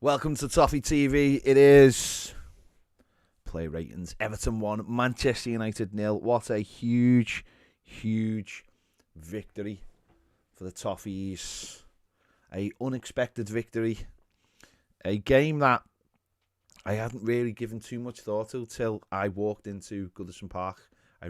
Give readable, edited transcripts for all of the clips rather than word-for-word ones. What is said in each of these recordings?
Welcome to Toffee TV. It is play ratings. Everton 1, Manchester United 0. What a huge, huge victory for the Toffees. A unexpected victory. A game that I hadn't really given too much thought to till I walked into Goodison Park. I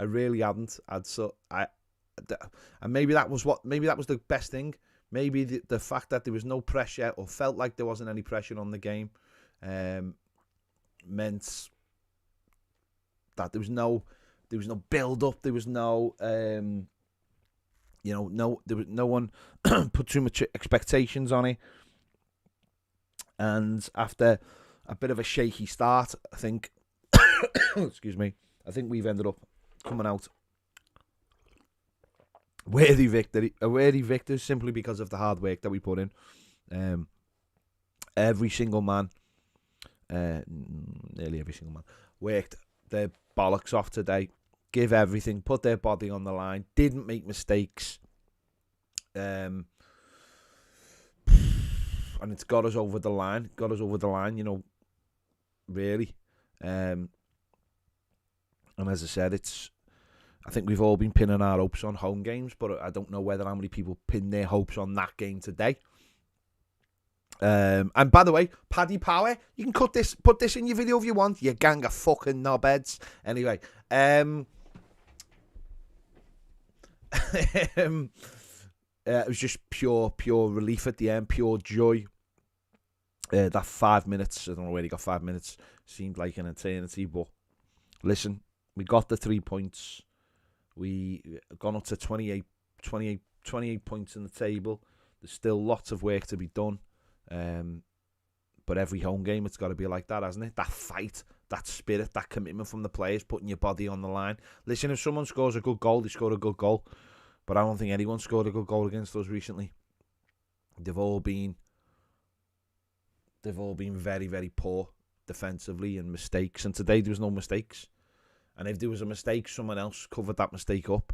really hadn't. And maybe that was the best thing. Maybe the fact that there was no pressure, or felt like there wasn't any pressure on the game, meant that there was no build up. There was no, there was no one put too much expectations on it. And after a bit of a shaky start, I think, excuse me, I think we've ended up coming out a worthy victory simply because of the hard work that we put in. Every single man, nearly every single man, worked their bollocks off today, give everything, put their body on the line, didn't make mistakes, and it's got us over the line, really. And as I said, I think we've all been pinning our hopes on home games, but I don't know how many people pin their hopes on that game today. And by the way, Paddy Power, you can put this in your video if you want, you gang of fucking knobheads. Anyway, it was just pure relief at the end, pure joy. That 5 minutes, I don't know where he got 5 minutes, seemed like an eternity, but listen, we got the 3 points. We gone up to 28 points in the table. There's still lots of work to be done. But every home game, it's got to be like that, hasn't it? That fight, that spirit, that commitment from the players, putting your body on the line. Listen, if someone scores a good goal, they score a good goal. But I don't think anyone scored a good goal against us recently. They've all been very, very poor defensively and mistakes. And today there was no mistakes. And if there was a mistake, someone else covered that mistake up.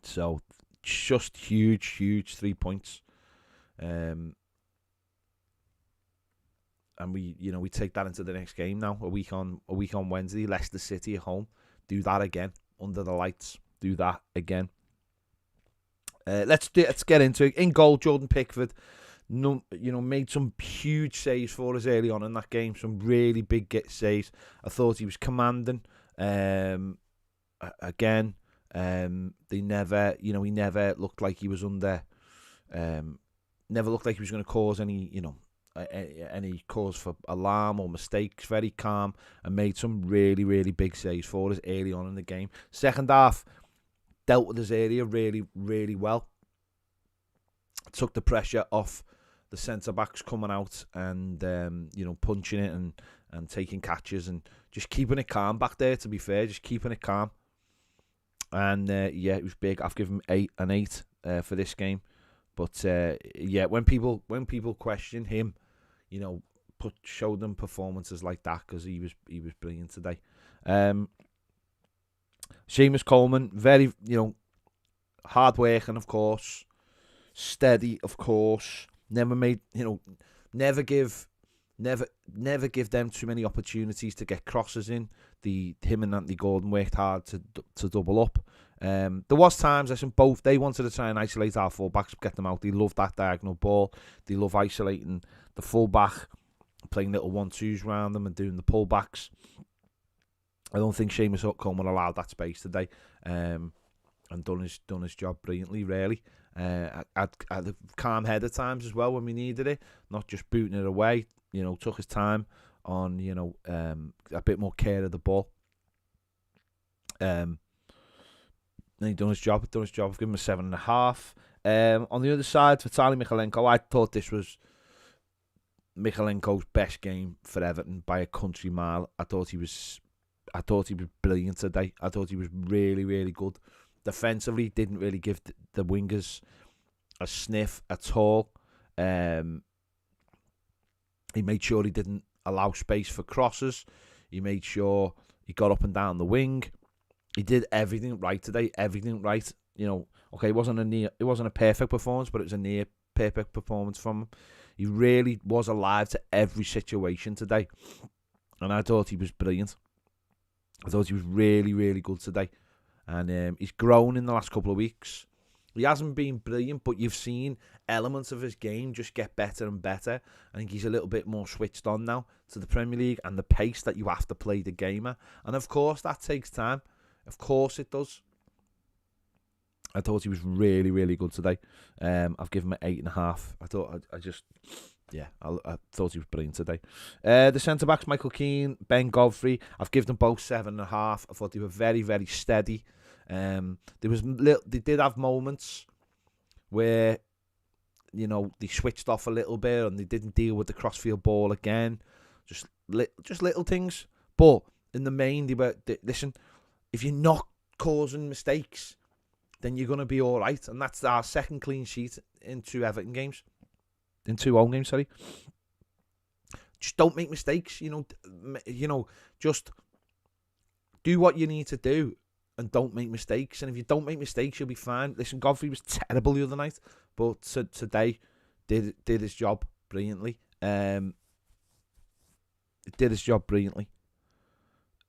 So just huge 3 points. And we take that into the next game now. A week on Wednesday, Leicester City at home. Do that again under the lights. Do that again. Let's get into it. In goal, Jordan Pickford. Made some huge saves for us early on in that game. Some really big saves. I thought he was commanding. Again, he never looked like he was under. Never looked like he was going to cause any cause for alarm or mistakes. Very calm and made some really big saves for us early on in the game. Second half, dealt with his area really well. Took the pressure off the centre-backs coming out and, punching it and taking catches and just keeping it calm back there, to be fair. Just keeping it calm. And, it was big. I've given an 8 for this game. But, when people question him, show them performances like that because he was brilliant today. Seamus Coleman, very, hard working, of course. Steady, of course. Never give them too many opportunities to get crosses in. Him and Anthony Gordon worked hard to double up. There was times I think both they wanted to try and isolate our fullbacks, get them out. They love that diagonal ball. They love isolating the fullback, playing little 1-2s around them and doing the pullbacks. I don't think Seamus Coleman allowed that space today, and done his job brilliantly. Really. Had a calm head at times as well when we needed it, not just booting it away. Took his time on a bit more care of the ball. And he done his job. I've given him a 7.5. On the other side, Vitaly Mykolenko, I thought this was Mykolenko's best game for Everton by a country mile. I thought he was brilliant today. I thought he was really good. Defensively, didn't really give the wingers a sniff at all. He made sure he didn't allow space for crosses. He made sure he got up and down the wing. He did everything right today. Everything right. Okay, it wasn't a perfect performance, but it was a near perfect performance from him. He really was alive to every situation today. And I thought he was brilliant. I thought he was really, really good today. And he's grown in the last couple of weeks. He hasn't been brilliant, but you've seen elements of his game just get better and better. I think he's a little bit more switched on now to the Premier League and the pace that you have to play the game at. And of course, that takes time. Of course it does. I thought he was really, really good today. I've given him an 8.5. I thought he was brilliant today. The centre-backs, Michael Keane, Ben Godfrey, I've given them both 7.5. I thought they were very, very steady. They did have moments where, they switched off a little bit and they didn't deal with the crossfield ball again. Just little things. But in the main, listen, if you're not causing mistakes, then you're going to be all right. And that's our second clean sheet in 2 Everton games. In 2 home games, sorry. Just don't make mistakes. Just do what you need to do and don't make mistakes. And if you don't make mistakes, you'll be fine. Listen, Godfrey was terrible the other night, but today did his job brilliantly. Did his job brilliantly.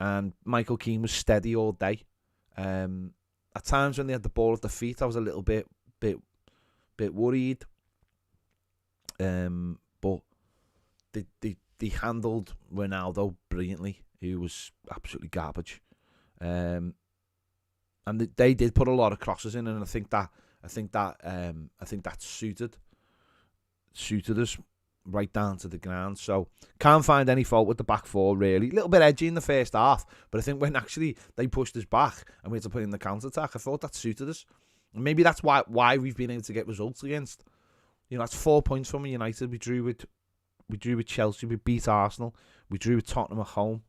And Michael Keane was steady all day. At times when they had the ball at the feet, I was a little bit worried. But they handled Ronaldo brilliantly, who was absolutely garbage. And they did put a lot of crosses in, and I think that suited us right down to the ground. So can't find any fault with the back four really. A little bit edgy in the first half, but I think when actually they pushed us back and we had to put in the counter attack, I thought that suited us. And maybe that's why we've been able to get results against. That's 4 points from United. We drew with Chelsea. We beat Arsenal. We drew with Tottenham at home.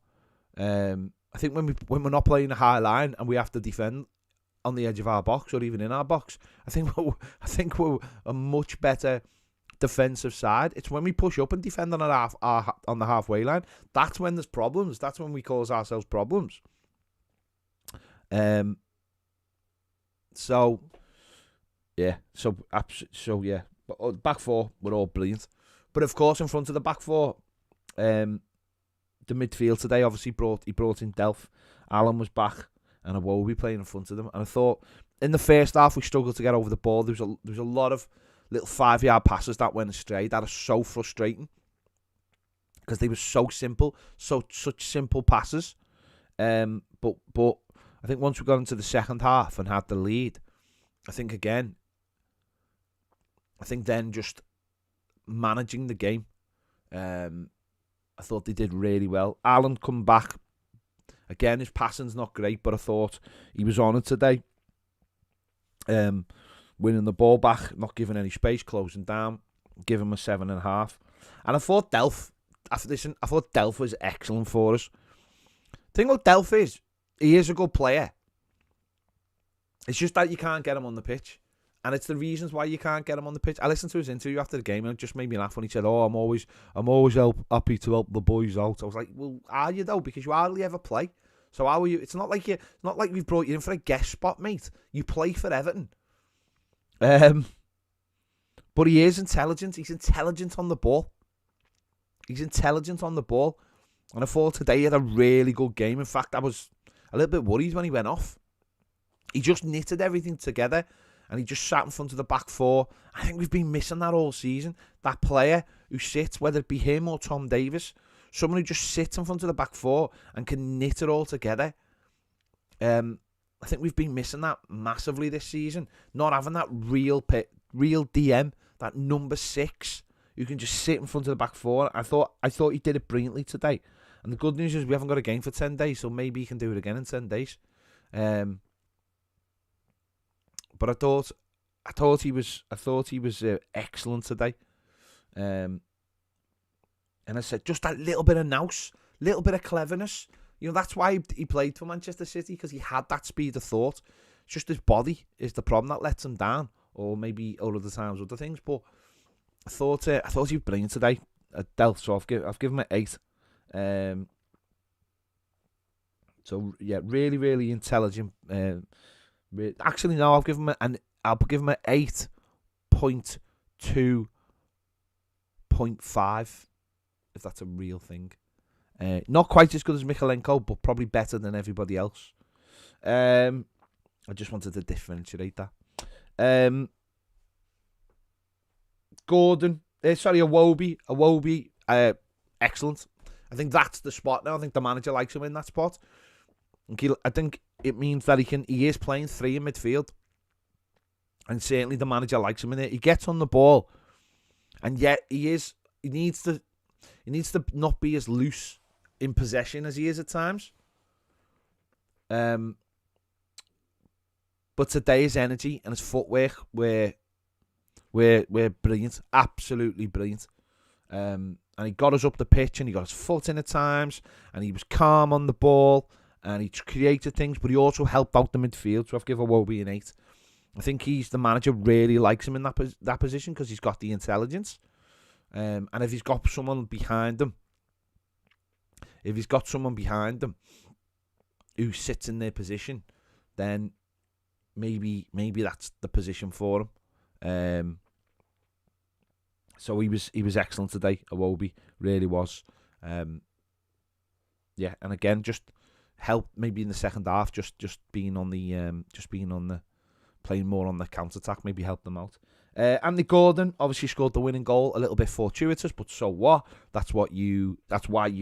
I think when we're not playing a high line and we have to defend on the edge of our box or even in our box, I think we're a much better defensive side. It's when we push up and defend on on the halfway line. That's when there's problems. That's when we cause ourselves problems. So yeah. But back four were all brilliant. But of course, in front of the back four, the midfield today obviously brought in Delph. Alan was back, and Iwobi playing in front of them. And I thought in the first half we struggled to get over the ball. There was a lot of little 5-yard passes that went astray. That is so frustrating because they were so simple, such simple passes. But I think once we got into the second half and had the lead, I think then just managing the game, I thought they did really well. Alan come back. Again, his passing's not great, but I thought he was on it today. Winning the ball back, not giving any space, closing down, give him a 7.5. And I thought Delph was excellent for us. The thing about Delph is, he is a good player. It's just that you can't get him on the pitch. And it's the reasons why you can't get him on the pitch. I listened to his interview after the game and it just made me laugh when he said, I'm always happy to help the boys out. I was like, well, are you though? Because you hardly ever play. So how are you? It's not like we've brought you in for a guest spot, mate. You play for Everton. But he is intelligent. He's intelligent on the ball. And I thought today he had a really good game. In fact, I was a little bit worried when he went off. He just knitted everything together. And he just sat in front of the back four. I think we've been missing that all season. That player who sits, whether it be him or Tom Davis, someone who just sits in front of the back four and can knit it all together. I think we've been missing that massively this season. Not having that real DM, that number 6, who can just sit in front of the back four. I thought he did it brilliantly today. And the good news is we haven't got a game for 10 days, so maybe he can do it again in 10 days. But I thought he was excellent today. And I said, just that little bit of nous, little bit of cleverness. That's why he played for Manchester City, because he had that speed of thought. It's just his body is the problem that lets him down, or maybe all of the times other things. But I thought he was brilliant today. Delph, so I've given him an 8. So yeah, really, really intelligent. Actually, no, I'll give him an 8.25. 2.5, if that's a real thing. Not quite as good as Mykolenko, but probably better than everybody else. I just wanted to differentiate that. Iwobi, excellent. I think that's the spot now. I think the manager likes him in that spot. I think it means that he is playing 3 in midfield. And certainly the manager likes him in it. He gets on the ball. And yet he needs to not be as loose in possession as he is at times. But today his energy and his footwork were brilliant. Absolutely brilliant. And he got us up the pitch and he got his foot in at times. And he was calm on the ball. And he created things, but he also helped out the midfield. So I've given Iwobi an 8. I think the manager really likes him in that position because he's got the intelligence. And if he's got someone behind him, who sits in their position, then maybe that's the position for him. So he was excellent today. Iwobi really was. And again, just helped maybe in the second half, just being on the playing more on the counter attack, maybe helped them out. Anthony Gordon obviously scored the winning goal, a little bit fortuitous, but so what? That's why you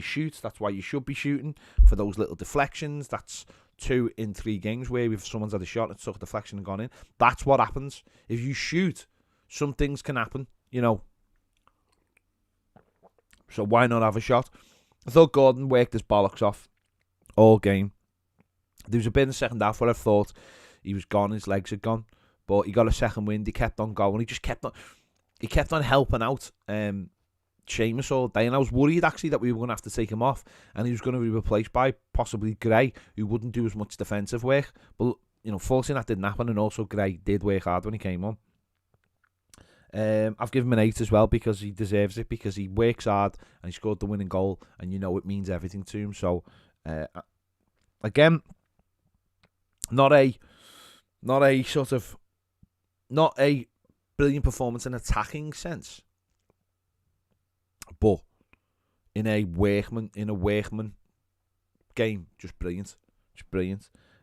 shoot. That's why you should be shooting, for those little deflections. That's 2 in 3 games where if someone's had a shot and took a deflection and gone in. That's what happens. If you shoot, some things can happen, So why not have a shot? I thought Gordon worked his bollocks off all game. There was a bit in the second half where I thought he was gone, his legs had gone, but he got a second wind. He kept on going. He kept on helping out Seamus all day, and I was worried actually that we were going to have to take him off, and he was going to be replaced by possibly Gray, who wouldn't do as much defensive work. But fortunately that didn't happen, and also Gray did work hard when he came on. I've given him an 8 as well because he deserves it, because he works hard and he scored the winning goal, and it means everything to him. So again, not a brilliant performance in attacking sense, but in a workman game, just brilliant.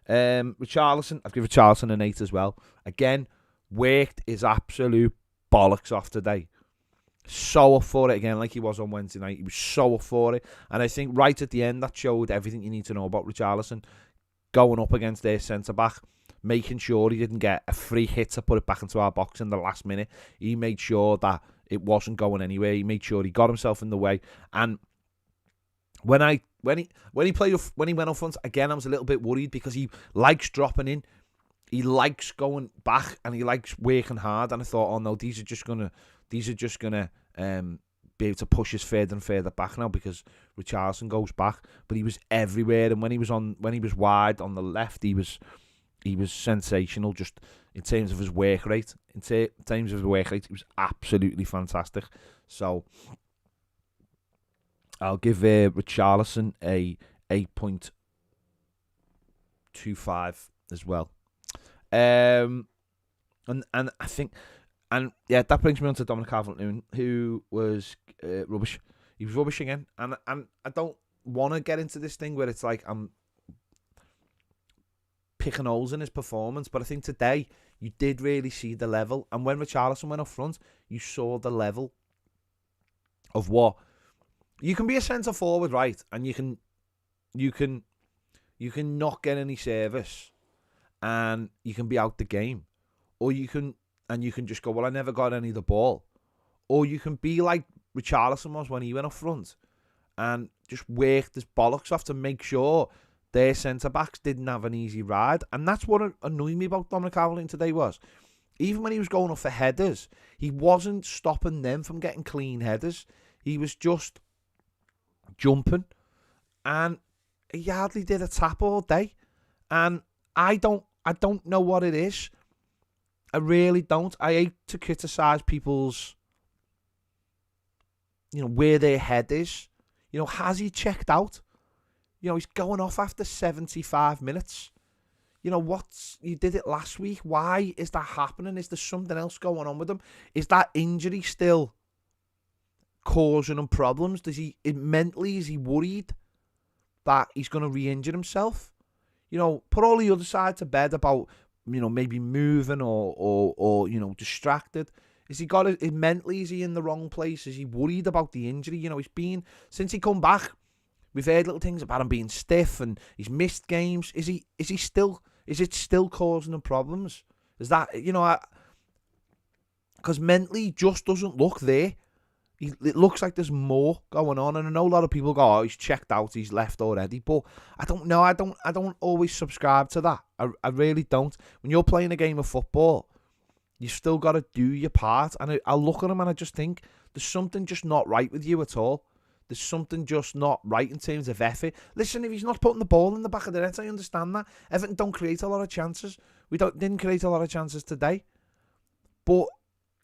Richarlison, I've given Richarlison an 8 as well. Again, worked his absolute bollocks off today. So up for it again, like he was on Wednesday night. He was so up for it, and I think right at the end that showed everything you need to know about Richarlison. Going up against their centre back, making sure he didn't get a free hit to put it back into our box in the last minute. He made sure that it wasn't going anywhere. He made sure he got himself in the way. And when he went up front again, I was a little bit worried because he likes dropping in, he likes going back, and he likes working hard. And I thought, oh no, these are just gonna be able to push us further and further back now because Richarlison goes back. But he was everywhere, and when he was wide on the left, he was sensational. Just in terms of his work rate, he was absolutely fantastic. So I'll give Richarlison a 8.25 as well. And I think, and yeah, that brings me on to Dominic Calvert-Lewin, who was rubbish. He was rubbish again, and I don't want to get into this thing where it's like I'm picking holes in his performance, but I think today you did really see the level, and when Richarlison went up front, you saw the level of what you can be a centre forward, right? And you can not get any service, and you can be out the game, or you can just go, well, I never got any of the ball, or you can be like Richarlison was when he went up front, and just worked his bollocks off to make sure their centre-backs didn't have an easy ride. And that's what annoyed me about Dominic Calvert-Lewin today was, even when he was going up for headers, he wasn't stopping them from getting clean headers. He was just jumping, and he hardly did a tap all day. And I don't know what it is. I really don't. I hate to criticise people's, where their head is. Has he checked out? He's going off after 75 minutes. You know, you did it last week. Why is that happening? Is there something else going on with him? Is that injury still causing him problems? Mentally, is he worried that he's going to re-injure himself? You know, put all the other side to bed about, you know, maybe moving or you know, distracted. Is he got it mentally? Is he in the wrong place? Is he worried about the injury? You know, since he come back, we've heard little things about him being stiff and he's missed games. Is it still causing him problems? Is that, you know, because mentally he just doesn't look there. It looks like there's more going on, and I know a lot of people go, "Oh, he's checked out, he's left already." But I don't know. I don't always subscribe to that. I really don't. When you're playing a game of football, you still got to do your part. And I look at him and I just think there's something just not right with you at all. There's something just not right in terms of effort. Listen, if he's not putting the ball in the back of the net, I understand that. Everton don't create a lot of chances. Didn't create a lot of chances today, but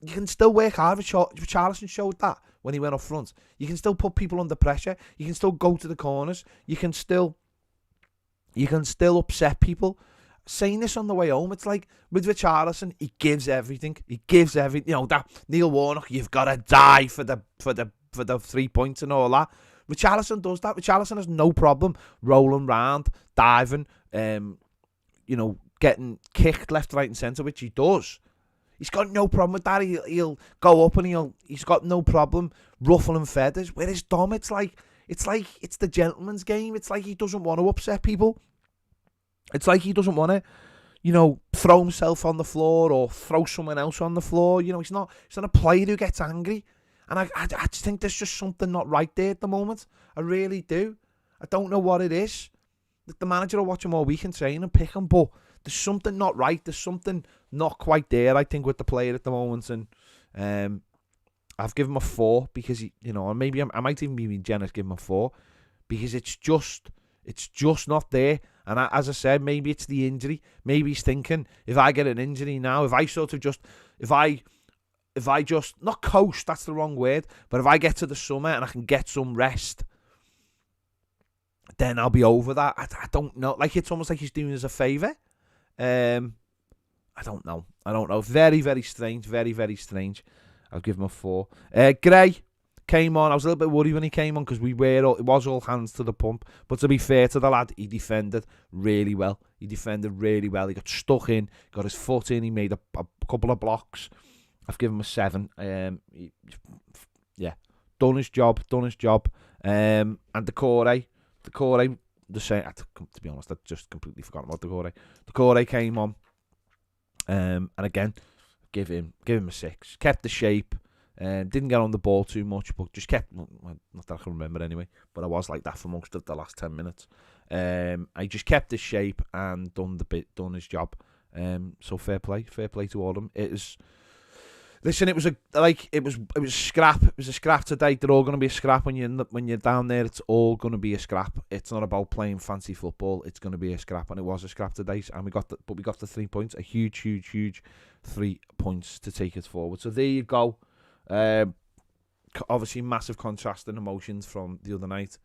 you can still work hard. Richarlison showed that when he went up front. You can still put people under pressure. You can still go to the corners. You can still upset people. Saying this on the way home, it's like with Richarlison, he gives everything. You know, that Neil Warnock, you've got to die for the 3 points and all that. Richarlison does that. Richarlison has no problem rolling round, diving, you know, getting kicked left, right, and centre, which he does. He's got no problem with that. He'll go up and he's got no problem ruffling feathers. Whereas Dom, it's like it's the gentleman's game. It's like he doesn't want to upset people. It's like he doesn't want to, you know, throw himself on the floor or throw someone else on the floor. You know, he's not a player who gets angry. And I just think there's just something not right there at the moment. I really do. I don't know what it is. The manager will watch him all week and train and pick him, but there's something not right. There's something not quite there, I think, with the player at the moment. And I've given him a 4 because he, you know, or maybe I might even be generous, give him a 4 because it's just not there. And as I said, maybe it's the injury. Maybe he's thinking, if I get an injury now, if I just not coast, that's the wrong word, but if I get to the summer and I can get some rest, then I'll be over that. I don't know. Like, it's almost like he's doing us a favour. I don't know. Very, very strange. Very, very strange. I'll give him a 4. Gray came on. I was a little bit worried when he came on because it was all hands to the pump. But to be fair to the lad, he defended really well. He got stuck in, got his foot in. He made a couple of blocks. I've given him a 7. Done his job. And the Corey, the same. To be honest, I just completely forgot about the Corey. The Corey came on, and again, give him a 6. Kept the shape. Didn't get on the ball too much, but just kept. Not that I can remember anyway, but I was like that for most of the last 10 minutes. I just kept his shape and done his job. So fair play to all of them. Listen, it was a scrap. It was a scrap today. They're all going to be a scrap when you're down there. It's all going to be a scrap. It's not about playing fancy football. It's going to be a scrap, and it was a scrap today. And we got the 3 points. A huge 3 points to take us forward. So there you go. Obviously, massive contrast in emotions from the other night.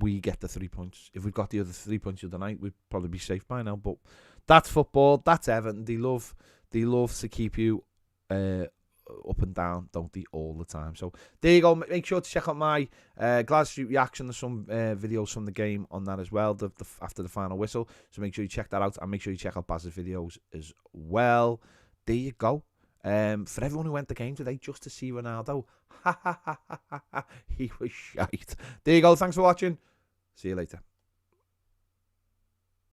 We get the 3 points. If we got the other 3 points the other night, we'd probably be safe by now. But that's football. That's Everton. They love to keep you up and down, don't they, all the time. So there you go. Make sure to check out my Glad Street reaction. There's some videos from the game on that as well, after the final whistle. So make sure you check that out, and make sure you check out Baz's videos as well. There you go. For everyone who went to the game today just to see Ronaldo, he was shite. There you go. Thanks for watching. See you later.